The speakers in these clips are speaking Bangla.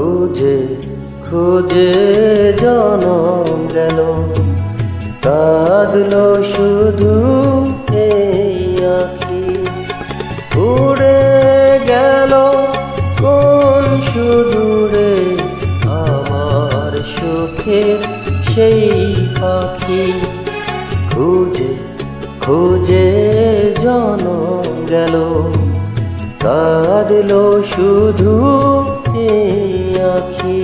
খুঁজে খুঁজে জনম গেল, কাঁদলো শুধু এই আঁখি। উড়ে গেল কোন সুদূরে আমার সুখের সেই পাখি। খুঁজে খুঁজে জনম গেল, কাঁদলো শুধু এই আঁখি।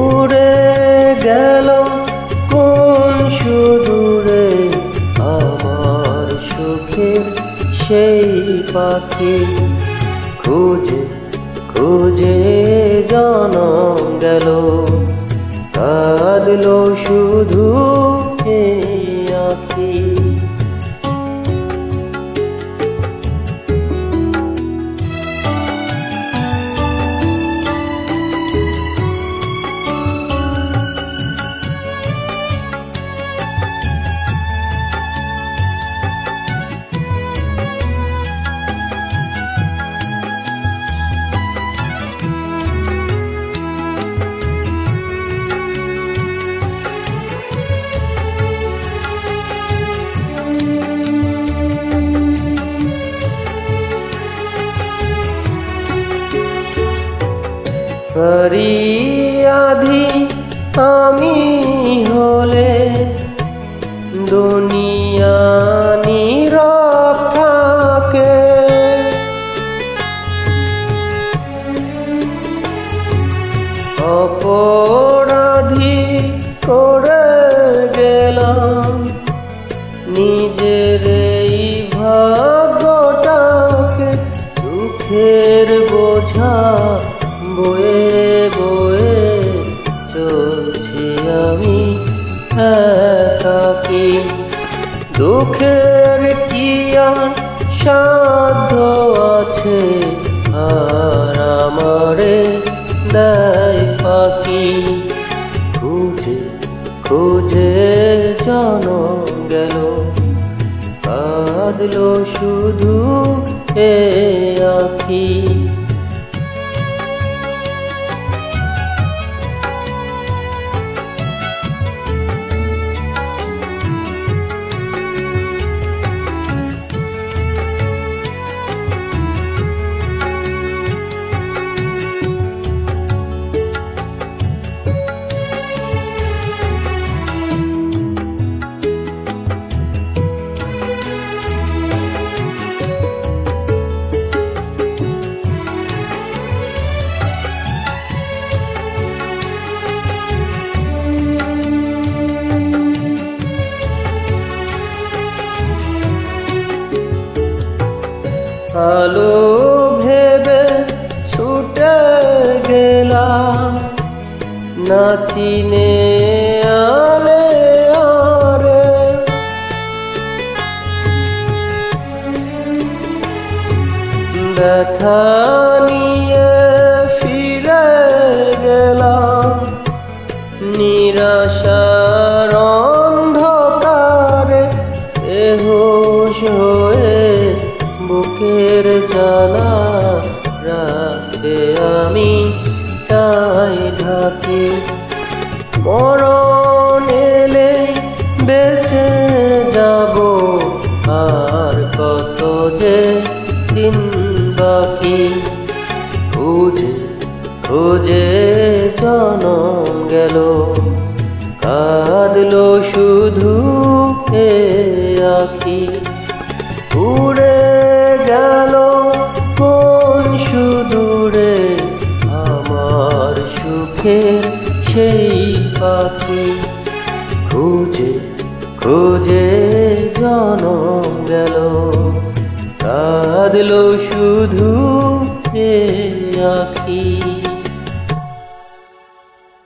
উড়ে গেল কোন সুদূরে আমার সুখের সেই পাখি। খুঁজে খুঁজে জনম গেল, কাঁদলো শুধু এই আঁখি। ফরিয়াদি আমি হলে দুনিয়া নীরব থাকে, অপরাধী করে গেলাম নিজের এই ভাগ্যটাকে। দুঃখের বোঝা বয়ে বয়ে চলছি আমি একাকী। দুঃখের কি আর সাধ্য আছে আর আমারে দেয় ফাঁকি। খুঁজে খুঁজে জনম গেল, কাঁদলো শুধু এই আঁখি। আলো ভেবে ছুটে গেলাম না চিনে আলে আরে। ব্যথা নিয়ে ফিরে গেলাম নিরাশার অন্ধকারে। বেহুশ হয়ে বুকের জ্বালা রাখতে আমি চাই ঢাকি। মরণ এলে বেঁচে যাব আর কত যে দিন বাকি। খুঁজে খুঁজে জনম গেল, কাঁদলো শুধু এই আঁখি। উড়ে গেল কোন সুদূরে আমার সুখের সেই পাখি। খুঁজে খুঁজে জনম গেল, কাঁদলো শুধু